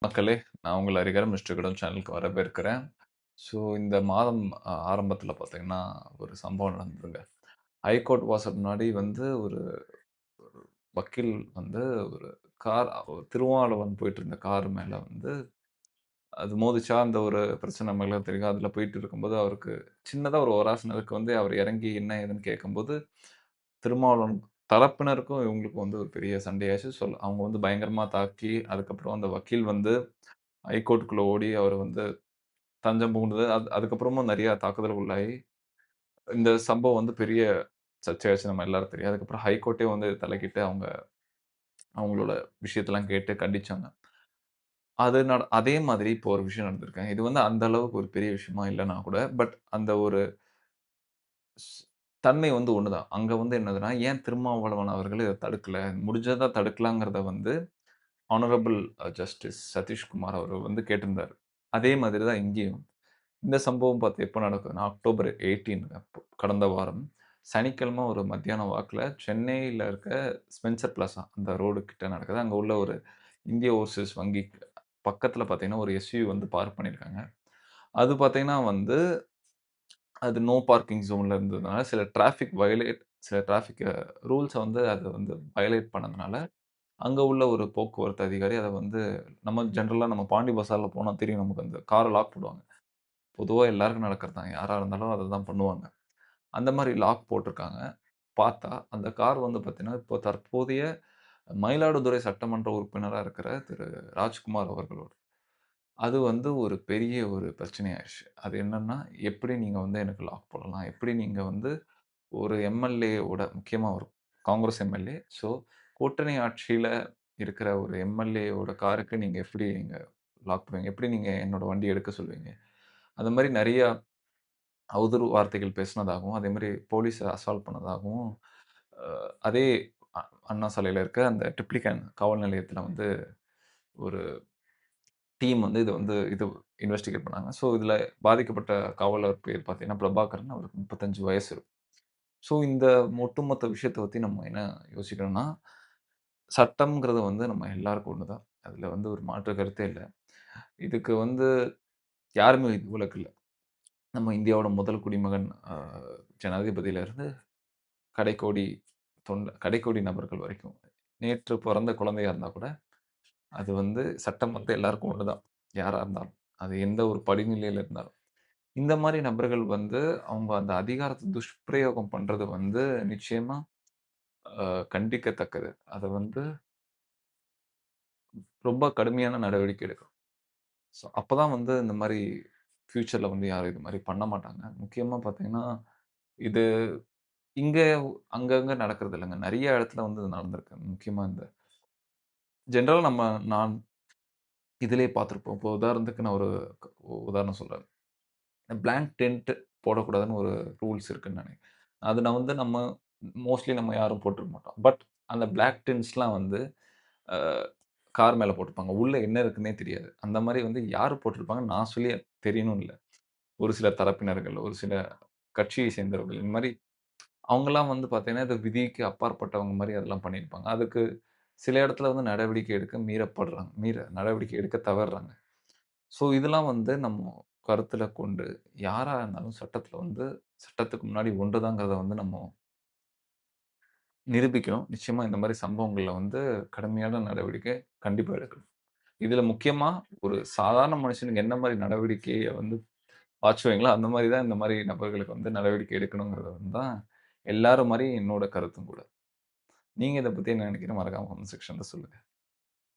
மக்களே! நான் உங்கள் ஹரிஹரன் மிஸ்டர் கிடன் சேனலுக்கு வரவேற்கிறேன். ஸோ இந்த மாதம் ஆரம்பத்தில பார்த்தீங்கன்னா, ஒரு சம்பவம் நடந்ததுங்க. ஹைகோர்ட் வாசல் முன்னாடி வந்து ஒரு ஒரு வக்கீல் வந்து ஒரு ஒரு திருமாவளவன் போயிட்டுருந்த கார் மேல வந்து அது மோதிச்சா அந்த ஒரு பிரச்சனை மேல தெரியும். அதில போயிட்டு இருக்கும்போது அவருக்கு சின்னதா ஒரு ஓராசனத்துக்கு வந்து அவர் இறங்கி என்ன ஏதுன்னு கேட்கும்போது, திருமாவளவன் தரப்பினருக்கும் இவங்களுக்கும் வந்து ஒரு பெரிய சண்டையாச்சு. அவங்க வந்து பயங்கரமா தாக்கி, அதுக்கப்புறம் அந்த வக்கீல் வந்து ஹைகோர்ட்குள்ள ஓடி அவர் வந்து தஞ்சம் புகுந்தது. அதுக்கப்புறமும் நெறைய தாக்குதலுக்கு உள்ளாகி, இந்த சம்பவம் வந்து பெரிய சர்ச்சையாச்சு. நம்ம எல்லாரும் தெரியும். அதுக்கப்புறம் ஹைகோர்ட்டே வந்து தலையிட்டு அவங்களோட விஷயத்தெல்லாம் கேட்டு கண்டிச்சாங்க. அதே மாதிரி இப்போ ஒரு விஷயம் நடந்திருக்குங்க. இது வந்து அந்த அளவுக்கு ஒரு பெரிய விஷயமா இல்லன்னா கூட, பட் அந்த ஒரு ஸ் தன்மை வந்து ஒண்ணுதான். அங்க வந்து என்னதுன்னா, ஏன் திருமாவளவன் அவர்கள் இத தடுக்கல? முடிஞ்சதா தடுக்கலாங்கிறத வந்து ஹானரபிள் ஜஸ்டிஸ் சதீஷ்குமார் அவர்கள் வந்து கேட்டிருந்தாரு. அதே மாதிரி தான் இங்கேயும். இந்த சம்பவம் எப்ப நடக்குதுன்னா, அக்டோபர் 18 அப்போ கடந்த வாரம். சனிக்கிழமை ஒரு மத்தியானம் வாக்குல சென்னையில இருக்க ஸ்பென்சர் பிளாசா அந்த ரோடு கிட்ட நடக்குது. அங்க உள்ள ஒரு இந்திய ஓவர்சீஸ் வங்கி பக்கத்துல பார்த்தீங்கன்னா, ஒரு எஸ்யூவி வந்து பார்க் பண்ணியிருக்காங்க. அது பார்த்தீங்கன்னா வந்து, அது நோ பார்க்கிங் ஜோன்ல இருந்ததுனால சில டிராஃபிக் ரூல்ஸ வந்து அது வந்து வயலேட் பண்ணதுனால, அங்க உள்ள ஒரு போக்குவரத்து அதிகாரி அத வந்து நம்ம பாண்டி பஜார்ல போனா தெரியும் நமக்கு அந்த கார லாக் போடுவாங்க. பொதுவா எல்லாருக்கும் நடக்கிறது தான். யாரா இருந்தாலும் அததான் பண்ணுவாங்க. அந்த மாரி லாக் போட்டிருக்காங்க. பார்த்தா, அந்த கார் வந்து பார்த்தீங்கன்னா, இப்போ தற்போதைய மயிலாடுதுறை சட்டமன்ற உறுப்பினரா இருக்கிற திரு ராஜ்குமார் அவர்களோட. அது வந்து ஒரு பெரிய ஒரு பிரச்சனையாயிருச்சு. அது என்னன்னா, எப்படி நீங்க வந்து எனக்கு லாக் போடலாம்? எப்படி நீங்க வந்து ஒரு எம்.எல்.ஏ.வோட முக்கியமா ஒரு காங்கிரஸ் எம்.எல்.ஏ. ஸோ, கூட்டணி ஆட்சியில இருக்கிற ஒரு எம்.எல்.ஏ.வோட காருக்கு நீங்க எப்படி நீங்க லாக் போடுவீங்க? எப்படி நீங்க என்னோட வண்டிய எடுக்க சொல்லுவீங்க? அந்த மாரி நெறைய அவதூறு வார்த்தைகள் பேசினதாகவும், அதேமாரி போலீஸ அசால்ட் பண்ணதாகவும், அ அதே அ அண்ணா சாலையில இருக்க அந்த ட்ரிப்ளிகேன் காவல் நிலையத்தில வந்து ஒரு டீம் வந்து இது இன்வெஸ்டிகேட் பண்ணாங்க. ஸோ, இதில பாதிக்கப்பட்ட காவலர் பேர் பார்த்தீங்கன்னா, பிரபாகரன். அவருக்கு 35 வயசு இருக்கும். ஸோ, இந்த ஒட்டுமொத்த விஷயத்த பத்தி நம்ம என்ன யோசிக்கணும்னா, சட்டம்ங்கிறது வந்து நம்ம எல்லாருக்கும் ஒண்ணு தான். அதில வந்து ஒரு மாற்று கருத்தே இல்ல. இதுக்கு வந்து யாருமே விதிவிலக்கு இல்ல. நம்ம இந்தியாவோட முதல் குடிமகன் ஜனாதிபதியிலிருந்து கடைக்கோடி நபர்கள் வரைக்கும். நேற்று பொறந்த குழந்தையா இருந்தா கூட, அது வந்து சட்டம் வந்து எல்லாருக்கும் ஒண்ணு தான். யாரா இருந்தாலும். அது எந்த ஒரு படிநிலையில இருந்தாலும். இந்த மாரி நபர்கள் வந்து அவங்க அந்த அதிகாரத்த துஷ்பிரயோகம் பண்றது வந்து நிச்சயமா கண்டிக்கத்தக்கது. அத வந்து ரொம்ப கடுமையான நடவடிக்கை எடுக்கணும். ஸோ அப்பதான் வந்து இந்த மாரி ஃபியூச்சர்ல வந்து யாரும் இது மாரி பண்ண மாட்டாங்க. முக்கியமா பார்த்தீங்கன்னா, இது இங்க அங்கங்க நடக்கிறது இல்லங்க. நெறைய இடத்துல வந்து இது நடந்திருக்கு. முக்கியமா இந்த ஜெனரலா நான் இதிலேயே பார்த்திருப்போம். இப்போ உதாரணத்துக்கு நான் ஒரு உதாரணம் சொல்றேன். பிளாங்க் டென்ட் போடக்கூடாதுன்னு ஒரு ரூல்ஸ் இருக்குன்னு நெனைக்கிறேன். அது நான் வந்து மோஸ்ட்லி நம்ம யாரும் போட்டுருக்க மாட்டோம். பட் அந்த பிளாக் டென்ட்ஸ்லாம் வந்து அ கார் மேல போட்டிருப்பாங்க. உள்ள என்ன இருக்குன்னே தெரியாது. அந்த மாரி வந்து யாரு போட்டிருப்பாங்கன்னு நான் சொல்லி தெரியணும்னு இல்ல. ஒரு சில தரப்பினர்கள், ஒரு சில கட்சியை சேர்ந்தவர்கள். இந்த மாரி அவங்கலாம் வந்து பார்த்தீங்கன்னா, இது விதிக்கு அப்பாற்பட்டவங்க மாரி அதெல்லாம் பண்ணியிருப்பாங்க. அதுக்கு சில இடத்துல வந்து நடவடிக்கை எடுக்க நடவடிக்கை எடுக்க தவறுறாங்க. ஸோ, இதெல்லாம் வந்து நம்ம கருத்துல கொண்டு, யாரா இருந்தாலும் சட்டத்துக்கு முன்னாடி ஒன்றுதாங்கிறத வந்து நம்ம நிரூபிக்கணும். நிச்சயமா இந்த மாரி சம்பவங்கள்ல வந்து கடுமையான நடவடிக்கை கண்டிப்பா எடுக்கணும். இதுல முக்கியமா ஒரு சாதாரண மனுஷனுக்கு என்ன மாரி நடவடிக்கைய வந்து பாய்ச்சுவீங்களோ, அந்த மாரி தான் இந்த மாரி நபர்களுக்கு வந்து நடவடிக்கை எடுக்கணுங்கிறது வந்து தான் எல்லாரும் மாரி என்னோட கருத்தும் கூட. நீங்க இத பத்தி என்ன நெனைக்கிறீங்க? மறக்காம கமெண்ட் செக்ஷன்ல சொல்லுங்க.